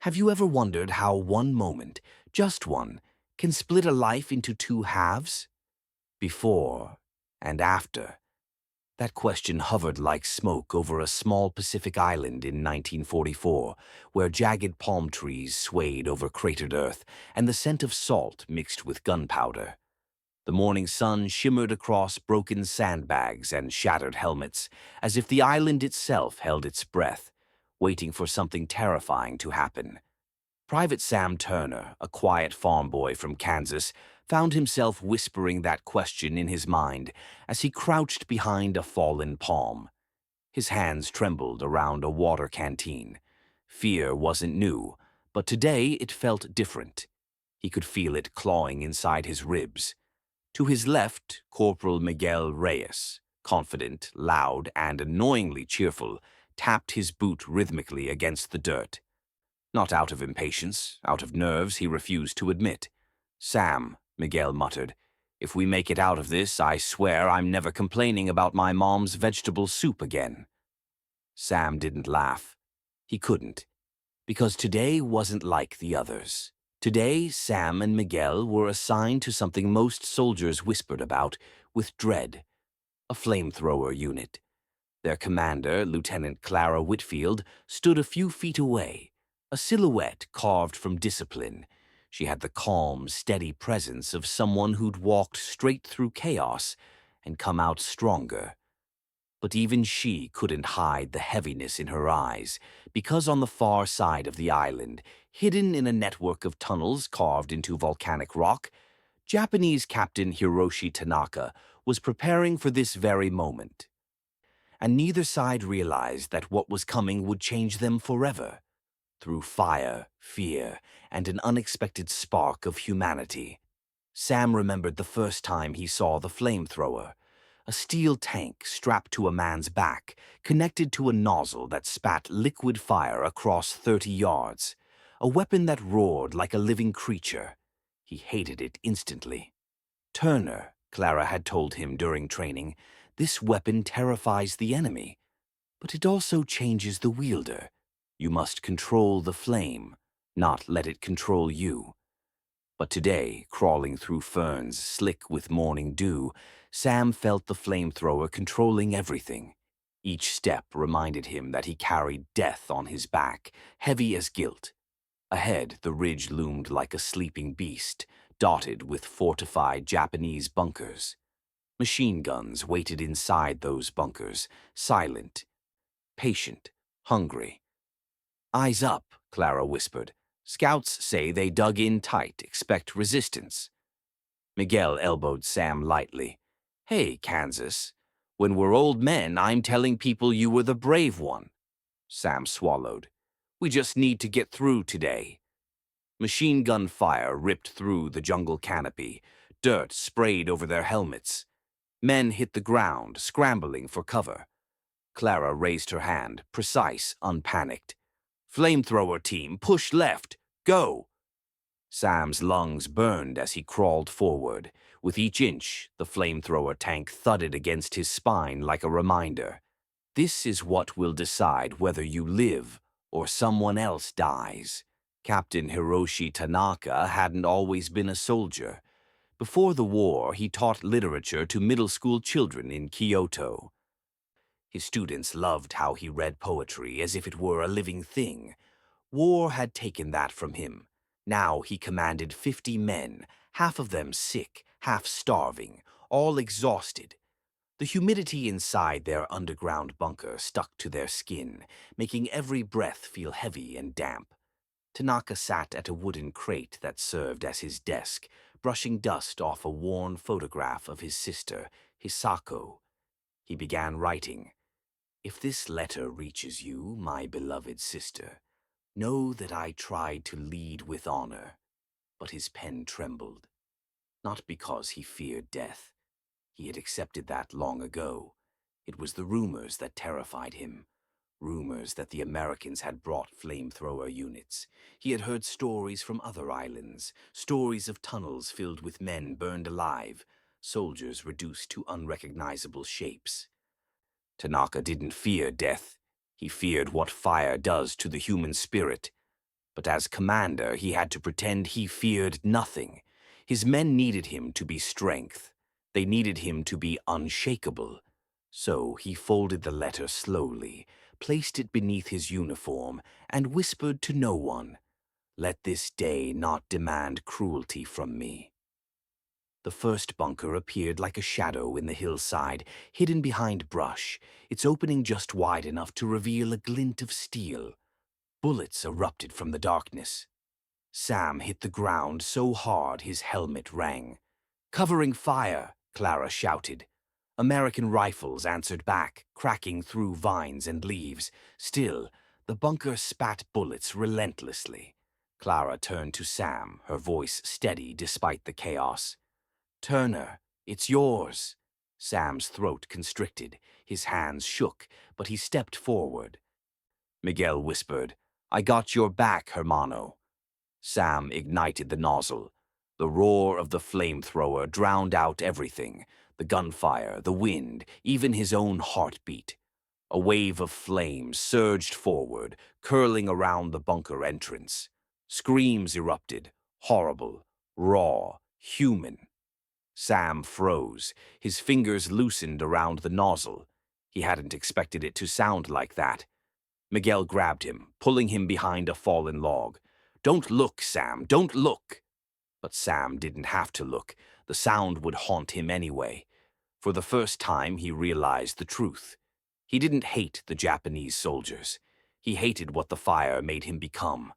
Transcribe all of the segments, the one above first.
Have you ever wondered how one moment, just one, can split a life into two halves? Before and after. That question hovered like smoke over a small Pacific island in 1944, where jagged palm trees swayed over cratered earth and the scent of salt mixed with gunpowder. The morning sun shimmered across broken sandbags and shattered helmets, as if the island itself held its breath, waiting for something terrifying to happen. Private Sam Turner, a quiet farm boy from Kansas, found himself whispering that question in his mind as he crouched behind a fallen palm. His hands trembled around a water canteen. Fear wasn't new, but today it felt different. He could feel it clawing inside his ribs. To his left, Corporal Miguel Reyes, confident, loud, and annoyingly cheerful, tapped his boot rhythmically against the dirt. Not out of impatience, out of nerves he refused to admit. "Sam," Miguel muttered, "if we make it out of this, I swear I'm never complaining about my mom's vegetable soup again." Sam didn't laugh. He couldn't, because today wasn't like the others. Today, Sam and Miguel were assigned to something most soldiers whispered about with dread: a flamethrower unit. Their commander, Lieutenant Clara Whitfield, stood a few feet away, a silhouette carved from discipline. She had the calm, steady presence of someone who'd walked straight through chaos and come out stronger. But even she couldn't hide the heaviness in her eyes, because on the far side of the island, hidden in a network of tunnels carved into volcanic rock, Japanese Captain Hiroshi Tanaka was preparing for this very moment. And neither side realized that what was coming would change them forever. Through fire, fear, and an unexpected spark of humanity. Sam remembered the first time he saw the flamethrower, a steel tank strapped to a man's back, connected to a nozzle that spat liquid fire across 30 yards, a weapon that roared like a living creature. He hated it instantly. Turner, Clara had told him during training, this weapon terrifies the enemy, but it also changes the wielder. You must control the flame, not let it control you. But today, crawling through ferns slick with morning dew, Sam felt the flamethrower controlling everything. Each step reminded him that he carried death on his back, heavy as guilt. Ahead, the ridge loomed like a sleeping beast, dotted with fortified Japanese bunkers. Machine guns waited inside those bunkers, silent, patient, hungry. "Eyes up," Clara whispered. "Scouts say they dug in tight, expect resistance." Miguel elbowed Sam lightly. "Hey, Kansas, when we're old men, I'm telling people you were the brave one." Sam swallowed. "We just need to get through today." Machine gun fire ripped through the jungle canopy. Dirt sprayed over their helmets. Men hit the ground, scrambling for cover. Clara raised her hand, precise, unpanicked. "Flamethrower team, push left. Go!" Sam's lungs burned as he crawled forward. With each inch, the flamethrower tank thudded against his spine like a reminder. This is what will decide whether you live or someone else dies. Captain Hiroshi Tanaka hadn't always been a soldier. Before the war, he taught literature to middle school children in Kyoto. His students loved how he read poetry as if it were a living thing. War had taken that from him. Now he commanded 50 men, half of them sick, half starving, all exhausted. The humidity inside their underground bunker stuck to their skin, making every breath feel heavy and damp. Tanaka sat at a wooden crate that served as his desk, brushing dust off a worn photograph of his sister, Hisako. He began writing. "If this letter reaches you, my beloved sister, know that I tried to lead with honor." But his pen trembled. Not because he feared death. He had accepted that long ago. It was the rumors that terrified him. Rumors that the Americans had brought flamethrower units. He had heard stories from other islands, stories of tunnels filled with men burned alive, soldiers reduced to unrecognizable shapes. Tanaka didn't fear death. He feared what fire does to the human spirit. But as commander, he had to pretend he feared nothing. His men needed him to be strength. They needed him to be unshakable. So he folded the letter slowly, placed it beneath his uniform, and whispered to no one, "Let this day not demand cruelty from me." The first bunker appeared like a shadow in the hillside, hidden behind brush, its opening just wide enough to reveal a glint of steel. Bullets erupted from the darkness. Sam hit the ground so hard his helmet rang. "Covering fire!" Clara shouted. American rifles answered back, cracking through vines and leaves. Still, the bunker spat bullets relentlessly. Clara turned to Sam, her voice steady despite the chaos. "Turner, it's yours." Sam's throat constricted. His hands shook, but he stepped forward. Miguel whispered, "I got your back, hermano." Sam ignited the nozzle. The roar of the flamethrower drowned out everything: the gunfire, the wind, even his own heartbeat. A wave of flames surged forward, curling around the bunker entrance. Screams erupted, horrible, raw, human. Sam froze. His fingers loosened around the nozzle. He hadn't expected it to sound like that. Miguel grabbed him, pulling him behind a fallen log. "Don't look, Sam, don't look!" But Sam didn't have to look. The sound would haunt him anyway. For the first time, he realized the truth. He didn't hate the Japanese soldiers. He hated what the fire made him become.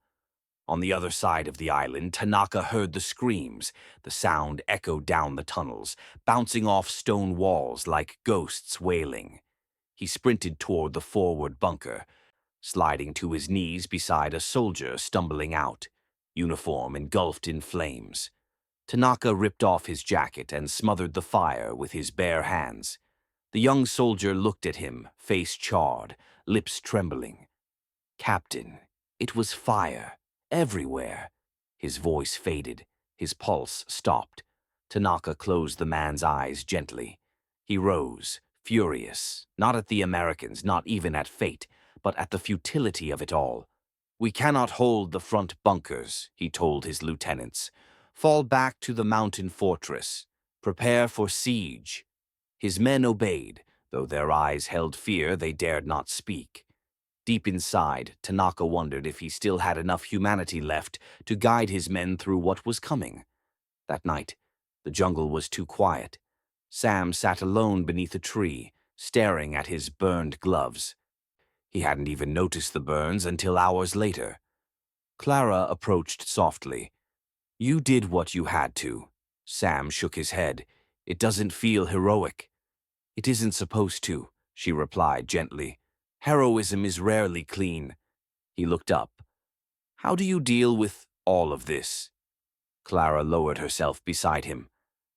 On the other side of the island, Tanaka heard the screams. The sound echoed down the tunnels, bouncing off stone walls like ghosts wailing. He sprinted toward the forward bunker, sliding to his knees beside a soldier stumbling out, uniform engulfed in flames. Tanaka ripped off his jacket and smothered the fire with his bare hands. The young soldier looked at him, face charred, lips trembling. "Captain, it was fire, everywhere." His voice faded, his pulse stopped. Tanaka closed the man's eyes gently. He rose, furious, not at the Americans, not even at fate, but at the futility of it all. "We cannot hold the front bunkers," he told his lieutenants. "Fall back to the mountain fortress. Prepare for siege." His men obeyed. Though their eyes held fear, they dared not speak. Deep inside, Tanaka wondered if he still had enough humanity left to guide his men through what was coming. That night, the jungle was too quiet. Sam sat alone beneath a tree, staring at his burned gloves. He hadn't even noticed the burns until hours later. Clara approached softly. "You did what you had to." Sam shook his head. "It doesn't feel heroic." "It isn't supposed to," she replied gently. "Heroism is rarely clean." He looked up. "How do you deal with all of this?" Clara lowered herself beside him.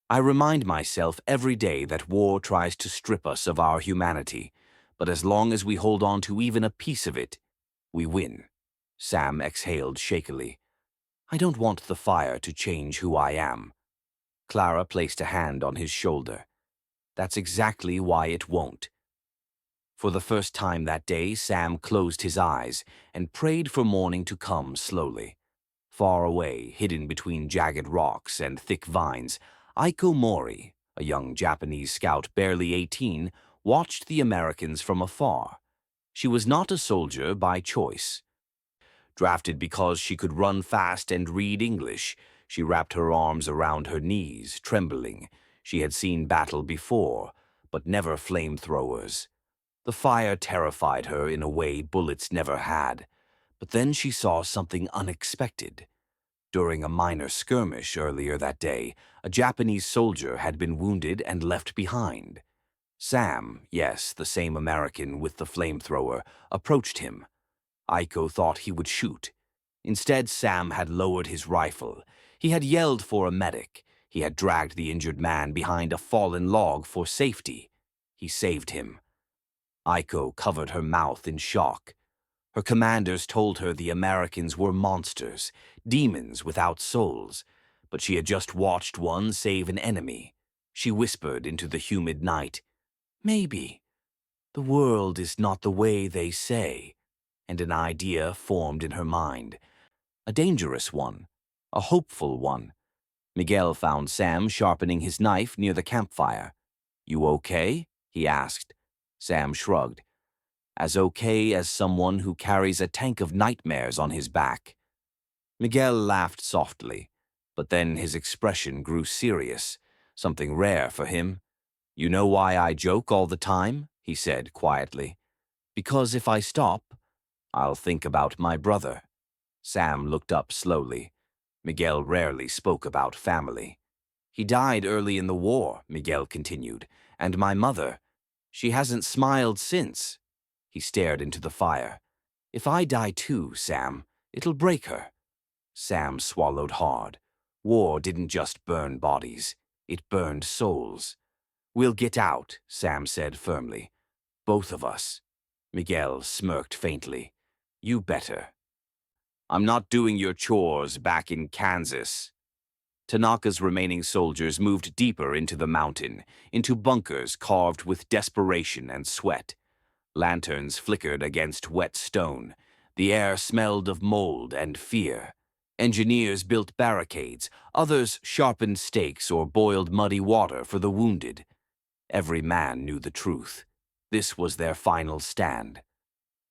"I remind myself every day that war tries to strip us of our humanity, but as long as we hold on to even a piece of it, we win." Sam exhaled shakily. "I don't want the fire to change who I am." Clara placed a hand on his shoulder. "That's exactly why it won't." For the first time that day, Sam closed his eyes and prayed for morning to come slowly. Far away, hidden between jagged rocks and thick vines, Aiko Mori, a young Japanese scout barely 18, watched the Americans from afar. She was not a soldier by choice. Drafted because she could run fast and read English, she wrapped her arms around her knees, trembling. She had seen battle before, but never flamethrowers. The fire terrified her in a way bullets never had. But then she saw something unexpected. During a minor skirmish earlier that day, a Japanese soldier had been wounded and left behind. Sam, yes, the same American with the flamethrower, approached him. Aiko thought he would shoot. Instead, Sam had lowered his rifle. He had yelled for a medic. He had dragged the injured man behind a fallen log for safety. He saved him. Aiko covered her mouth in shock. Her commanders told her the Americans were monsters, demons without souls, but she had just watched one save an enemy. She whispered into the humid night, "Maybe the world is not the way they say," and an idea formed in her mind. A dangerous one. A hopeful one. Miguel found Sam sharpening his knife near the campfire. "You okay?" he asked. Sam shrugged. "As okay as someone who carries a tank of nightmares on his back." Miguel laughed softly, but then his expression grew serious, something rare for him. "You know why I joke all the time?" he said quietly. "Because if I stop, I'll think about my brother." Sam looked up slowly. Miguel rarely spoke about family. "He died early in the war," Miguel continued, "and my mother, she hasn't smiled since." He stared into the fire. "If I die too, Sam, it'll break her." Sam swallowed hard. War didn't just burn bodies, it burned souls. "We'll get out," Sam said firmly. "Both of us." Miguel smirked faintly. "You better." "I'm not doing your chores back in Kansas." Tanaka's remaining soldiers moved deeper into the mountain, into bunkers carved with desperation and sweat. Lanterns flickered against wet stone. The air smelled of mold and fear. Engineers built barricades, others sharpened stakes or boiled muddy water for the wounded. Every man knew the truth. This was their final stand.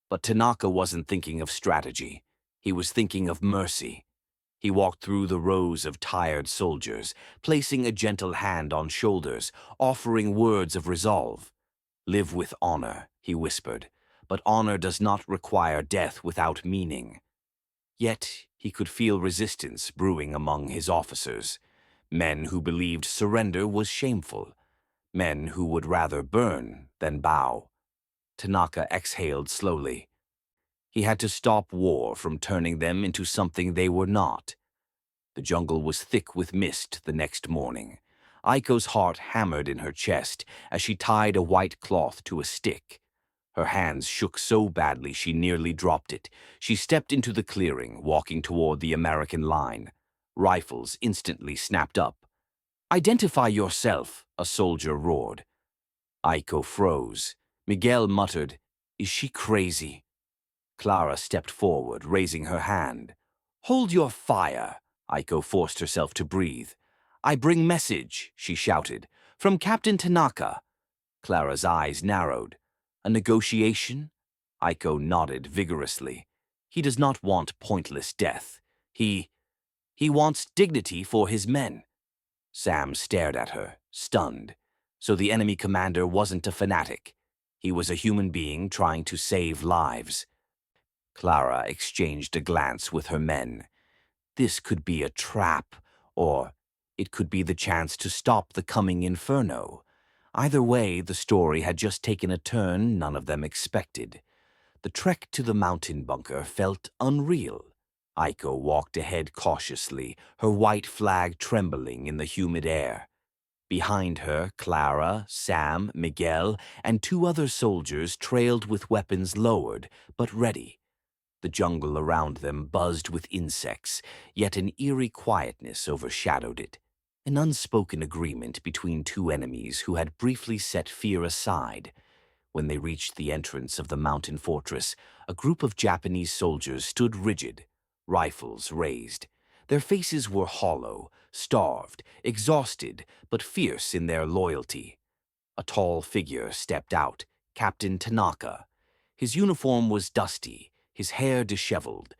But Tanaka wasn't thinking of strategy. He was thinking of mercy. He walked through the rows of tired soldiers, placing a gentle hand on shoulders, offering words of resolve. "Live with honor," he whispered, "but honor does not require death without meaning." Yet he could feel resistance brewing among his officers, men who believed surrender was shameful, men who would rather burn than bow. Tanaka exhaled slowly. He had to stop war from turning them into something they were not. The jungle was thick with mist the next morning. Aiko's heart hammered in her chest as she tied a white cloth to a stick. Her hands shook so badly she nearly dropped it. She stepped into the clearing, walking toward the American line. Rifles instantly snapped up. "Identify yourself," a soldier roared. Aiko froze. Miguel muttered, "Is she crazy?" Clara stepped forward, raising her hand. "Hold your fire," Aiko forced herself to breathe. "I bring message," she shouted, "from Captain Tanaka." Clara's eyes narrowed. "A negotiation?" Aiko nodded vigorously. "He does not want pointless death. He wants dignity for his men." Sam stared at her, stunned. So the enemy commander wasn't a fanatic. He was a human being trying to save lives. Clara exchanged a glance with her men. This could be a trap, or it could be the chance to stop the coming inferno. Either way, the story had just taken a turn none of them expected. The trek to the mountain bunker felt unreal. Aiko walked ahead cautiously, her white flag trembling in the humid air. Behind her, Clara, Sam, Miguel, and two other soldiers trailed with weapons lowered, but ready. The jungle around them buzzed with insects, yet an eerie quietness overshadowed it. An unspoken agreement between two enemies who had briefly set fear aside. When they reached the entrance of the mountain fortress, a group of Japanese soldiers stood rigid, rifles raised. Their faces were hollow, starved, exhausted, but fierce in their loyalty. A tall figure stepped out, Captain Tanaka. His uniform was dusty, his hair disheveled,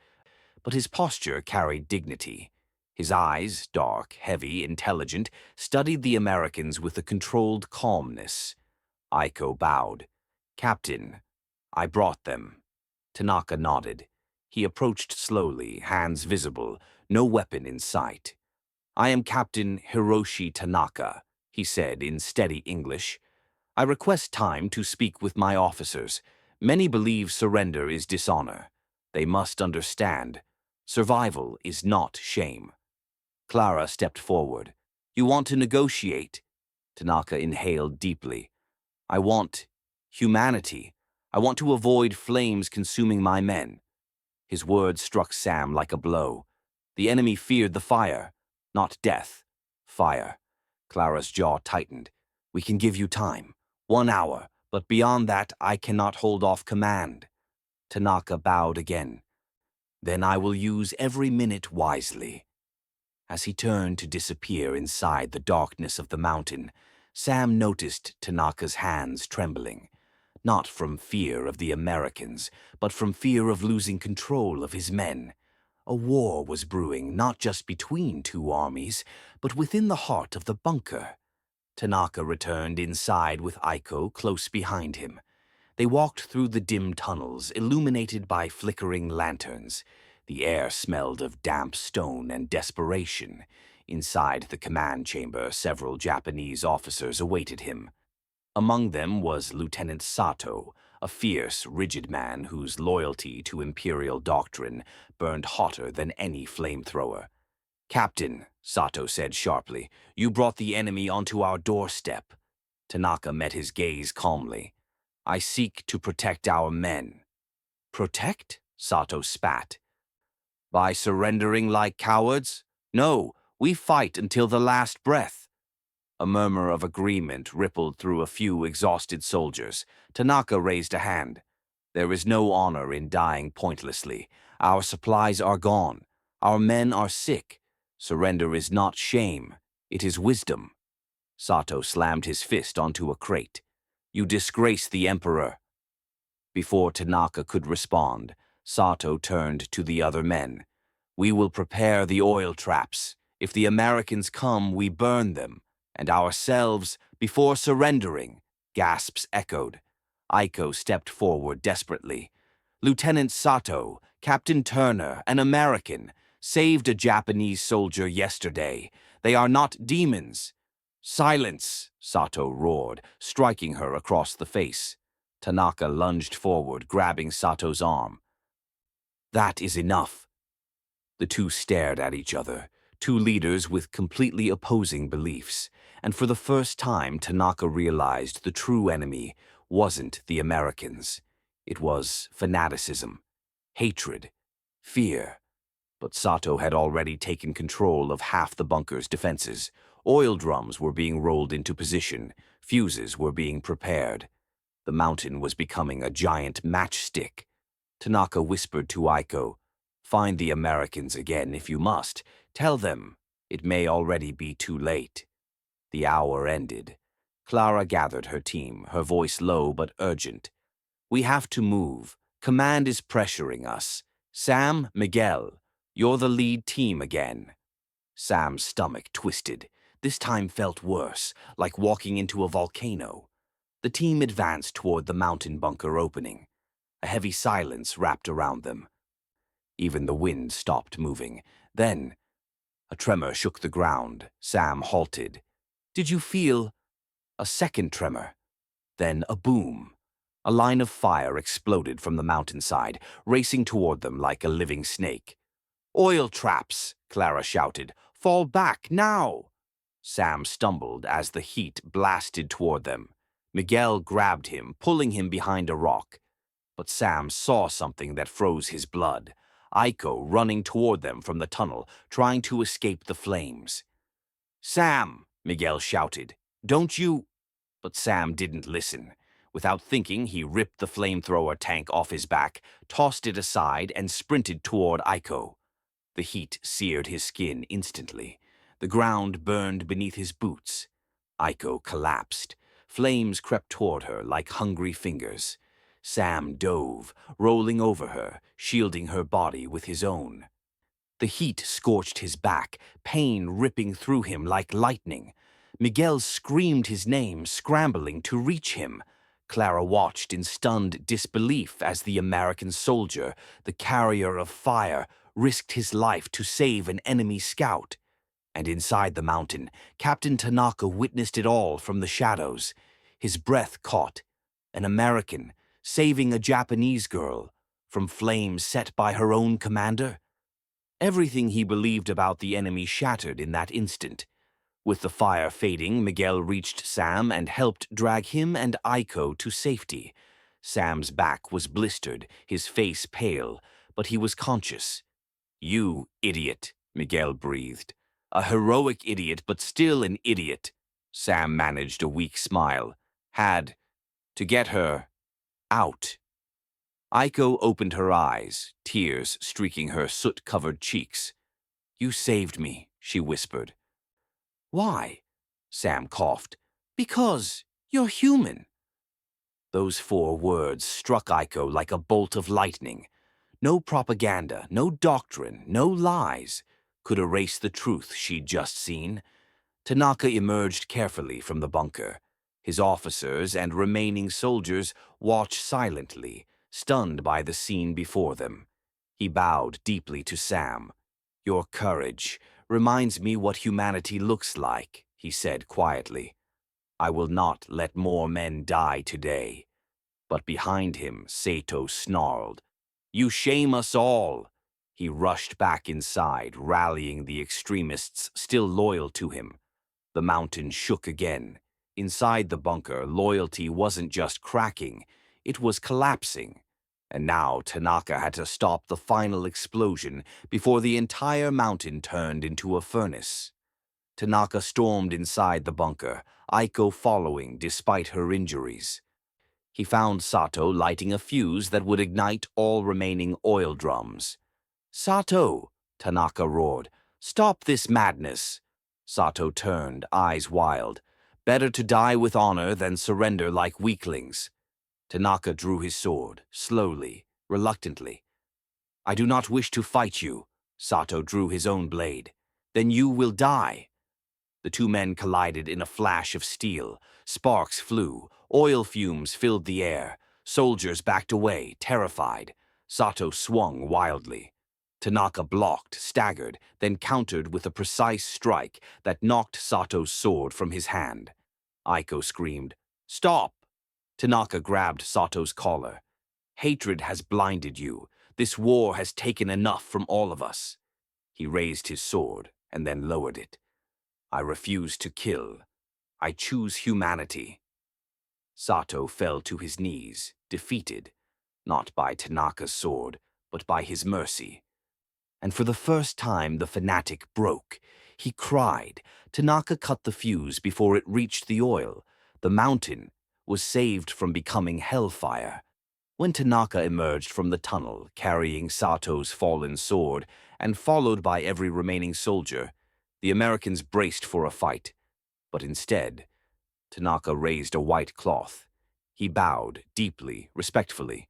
but his posture carried dignity. His eyes, dark, heavy, intelligent, studied the Americans with a controlled calmness. Aiko bowed. "Captain, I brought them." Tanaka nodded. He approached slowly, hands visible, no weapon in sight. "I am Captain Hiroshi Tanaka," he said in steady English. "I request time to speak with my officers. Many believe surrender is dishonor. They must understand. Survival is not shame." Clara stepped forward. "You want to negotiate?" Tanaka inhaled deeply. "I want humanity. I want to avoid flames consuming my men." His words struck Sam like a blow. The enemy feared the fire, not death. Fire. Clara's jaw tightened. "We can give you time. 1 hour, but beyond that I cannot hold off command." Tanaka bowed again. Then I will use every minute wisely." As he turned to disappear inside the darkness of the mountain, Sam noticed Tanaka's hands trembling, not from fear of the Americans, but from fear of losing control of his men. A war was brewing not just between two armies, but within the heart of the bunker. Tanaka returned inside with Aiko close behind him. They walked through the dim tunnels, illuminated by flickering lanterns. The air smelled of damp stone and desperation. Inside the command chamber, several Japanese officers awaited him. Among them was Lieutenant Sato, a fierce, rigid man whose loyalty to imperial doctrine burned hotter than any flamethrower. "Captain," Sato said sharply, "you brought the enemy onto our doorstep." Tanaka met his gaze calmly. "I seek to protect our men." "Protect?" Sato spat. "By surrendering like cowards? No, we fight until the last breath." A murmur of agreement rippled through a few exhausted soldiers. Tanaka raised a hand. "There is no honor in dying pointlessly. Our supplies are gone. Our men are sick. Surrender is not shame. It is wisdom." Sato slammed his fist onto a crate. "You disgrace the Emperor." Before Tanaka could respond, Sato turned to the other men. "We will prepare the oil traps. If the Americans come, we burn them. And ourselves before surrendering." Gasps echoed. Aiko stepped forward desperately. "Lieutenant Sato, Captain Turner, an American, saved a Japanese soldier yesterday. They are not demons." "Silence!" Sato roared, striking her across the face. Tanaka lunged forward, grabbing Sato's arm. "That is enough." The two stared at each other, two leaders with completely opposing beliefs, and for the first time Tanaka realized the true enemy wasn't the Americans. It was fanaticism, hatred, fear. But Sato had already taken control of half the bunker's defenses. Oil drums were being rolled into position, fuses were being prepared. The mountain was becoming a giant matchstick. Tanaka whispered to Aiko, "Find the Americans again if you must. Tell them it may already be too late." The hour ended. Clara gathered her team, her voice low but urgent. "We have to move. Command is pressuring us. Sam, Miguel, you're the lead team again." Sam's stomach twisted. This time felt worse, like walking into a volcano. The team advanced toward the mountain bunker opening. A heavy silence wrapped around them. Even the wind stopped moving. Then, a tremor shook the ground. Sam halted. "Did you feel—" A second tremor. Then a boom. A line of fire exploded from the mountainside, racing toward them like a living snake. "Oil traps!" Clara shouted. "Fall back, now!" Sam stumbled as the heat blasted toward them. Miguel grabbed him, pulling him behind a rock. But Sam saw something that froze his blood. Aiko running toward them from the tunnel, trying to escape the flames. "Sam!" Miguel shouted. "Don't you—" But Sam didn't listen. Without thinking, he ripped the flamethrower tank off his back, tossed it aside, and sprinted toward Aiko. The heat seared his skin instantly. The ground burned beneath his boots. Aiko collapsed. Flames crept toward her like hungry fingers. Sam dove, rolling over her, shielding her body with his own. The heat scorched his back, pain ripping through him like lightning. Miguel screamed his name, scrambling to reach him. Clara watched in stunned disbelief as the American soldier, the carrier of fire, risked his life to save an enemy scout. And inside the mountain, Captain Tanaka witnessed it all from the shadows. His breath caught. An American, saving a Japanese girl from flames set by her own commander? Everything he believed about the enemy shattered in that instant. With the fire fading, Miguel reached Sam and helped drag him and Aiko to safety. Sam's back was blistered, his face pale, but he was conscious. "You idiot," Miguel breathed. "A heroic idiot, but still an idiot." Sam managed a weak smile. "Had to get her out." Aiko opened her eyes, tears streaking her soot-covered cheeks. "You saved me," she whispered. "Why?" Sam coughed. "Because you're human." Those 4 words struck Aiko like a bolt of lightning. No propaganda, no doctrine, no lies could erase the truth she'd just seen. Tanaka emerged carefully from the bunker. His officers and remaining soldiers watched silently, stunned by the scene before them. He bowed deeply to Sam. "Your courage reminds me what humanity looks like," he said quietly. "I will not let more men die today." But behind him, Sato snarled, "You shame us all!" He rushed back inside, rallying the extremists still loyal to him. The mountain shook again. Inside the bunker, loyalty wasn't just cracking, it was collapsing. And now Tanaka had to stop the final explosion before the entire mountain turned into a furnace. Tanaka stormed inside the bunker, Aiko following despite her injuries. He found Sato lighting a fuse that would ignite all remaining oil drums. "Sato!" Tanaka roared. "Stop this madness!" Sato turned, eyes wild. "Better to die with honor than surrender like weaklings." Tanaka drew his sword, slowly, reluctantly. "I do not wish to fight you." Sato drew his own blade. "Then you will die." The 2 men collided in a flash of steel. Sparks flew, oil fumes filled the air. Soldiers backed away, terrified. Sato swung wildly. Tanaka blocked, staggered, then countered with a precise strike that knocked Sato's sword from his hand. Aiko screamed, "Stop!" Tanaka grabbed Sato's collar. "Hatred has blinded you. This war has taken enough from all of us." He raised his sword and then lowered it. "I refuse to kill. I choose humanity." Sato fell to his knees, defeated, not by Tanaka's sword, but by his mercy. And for the first time the fanatic broke. He cried. Tanaka cut the fuse before it reached the oil. The mountain was saved from becoming hellfire. When Tanaka emerged from the tunnel, carrying Sato's fallen sword, and followed by every remaining soldier, the Americans braced for a fight. But instead, Tanaka raised a white cloth. He bowed, deeply, respectfully.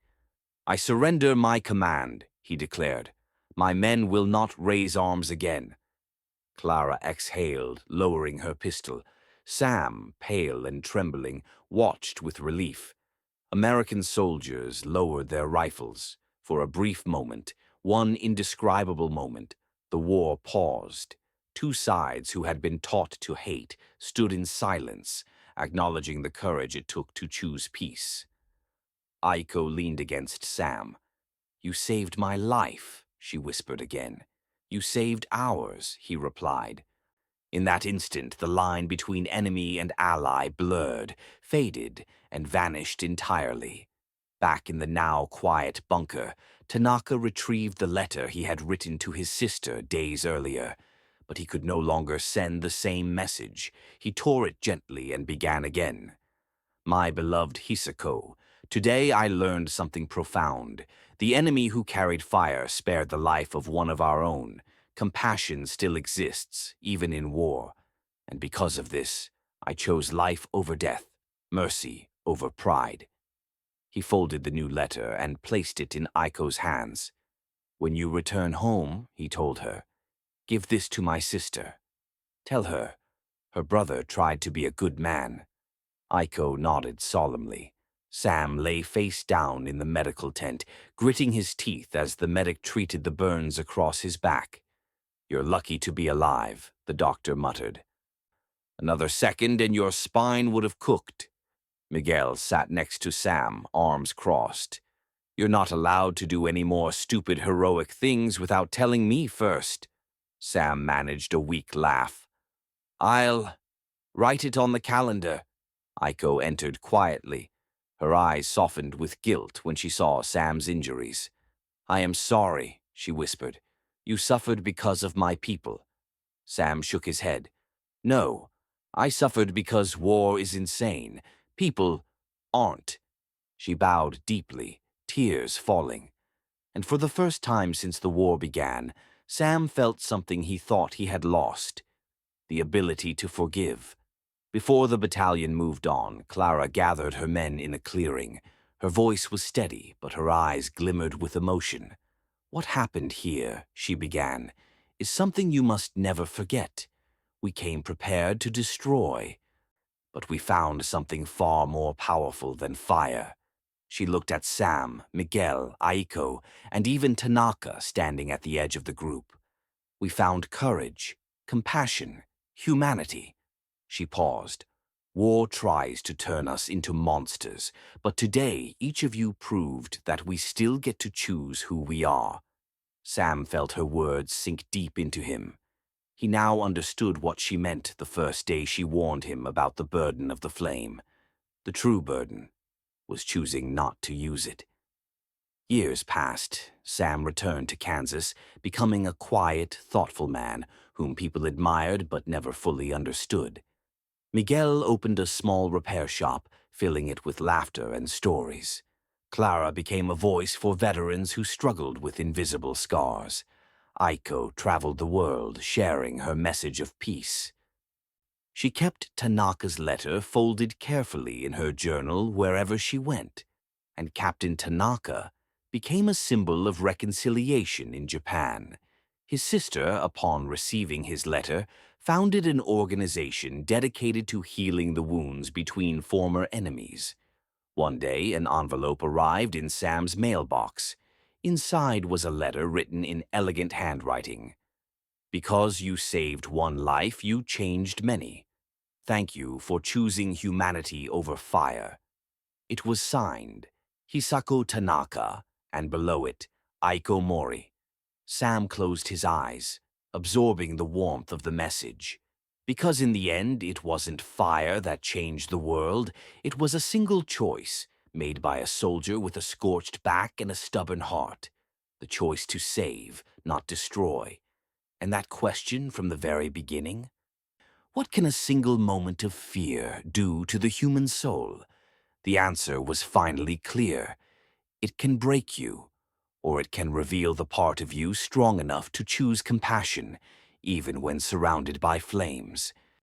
"I surrender my command," he declared. "My men will not raise arms again." Clara exhaled, lowering her pistol. Sam, pale and trembling, watched with relief. American soldiers lowered their rifles. For a brief moment, one indescribable moment, the war paused. 2 sides who had been taught to hate stood in silence, acknowledging the courage it took to choose peace. Aiko leaned against Sam. "You saved my life," she whispered again. "You saved ours," he replied. In that instant, the line between enemy and ally blurred, faded, and vanished entirely. Back in the now quiet bunker, Tanaka retrieved the letter he had written to his sister days earlier. But he could no longer send the same message. He tore it gently and began again. "My beloved Hisako, today I learned something profound. The enemy who carried fire spared the life of one of our own. Compassion still exists, even in war. And because of this, I chose life over death, mercy over pride." He folded the new letter and placed it in Aiko's hands. "When you return home," he told her, "give this to my sister. Tell her, her brother tried to be a good man." Aiko nodded solemnly. Sam lay face down in the medical tent, gritting his teeth as the medic treated the burns across his back. "You're lucky to be alive," the doctor muttered. "Another second and your spine would have cooked." Miguel sat next to Sam, arms crossed. "You're not allowed to do any more stupid heroic things without telling me first." Sam managed a weak laugh. "I'll write it on the calendar." Aiko entered quietly. Her eyes softened with guilt when she saw Sam's injuries. "I am sorry," she whispered. "You suffered because of my people." Sam shook his head. "No, I suffered because war is insane. People aren't." She bowed deeply, tears falling. And for the first time since the war began, Sam felt something he thought he had lost: the ability to forgive. Before the battalion moved on, Clara gathered her men in a clearing. Her voice was steady, but her eyes glimmered with emotion. "What happened here," she began, "is something you must never forget. We came prepared to destroy, but we found something far more powerful than fire." She looked at Sam, Miguel, Aiko, and even Tanaka standing at the edge of the group. "We found courage, compassion, humanity." She paused. "War tries to turn us into monsters, but today each of you proved that we still get to choose who we are." Sam felt her words sink deep into him. He now understood what she meant the first day she warned him about the burden of the flame. The true burden was choosing not to use it. Years passed. Sam returned to Kansas, becoming a quiet, thoughtful man whom people admired but never fully understood. Miguel opened a small repair shop, filling it with laughter and stories. Clara became a voice for veterans who struggled with invisible scars. Aiko traveled the world, sharing her message of peace. She kept Tanaka's letter folded carefully in her journal wherever she went, and Captain Tanaka became a symbol of reconciliation in Japan. His sister, upon receiving his letter, founded an organization dedicated to healing the wounds between former enemies. One day, an envelope arrived in Sam's mailbox. Inside was a letter written in elegant handwriting. "Because you saved one life, you changed many. Thank you for choosing humanity over fire." It was signed Hisako Tanaka, and below it, Aiko Mori. Sam closed his eyes, absorbing the warmth of the message. Because in the end, it wasn't fire that changed the world. It was a single choice, made by a soldier with a scorched back and a stubborn heart. The choice to save, not destroy. And that question from the very beginning? What can a single moment of fear do to the human soul? The answer was finally clear. It can break you, or it can reveal the part of you strong enough to choose compassion, even when surrounded by flames.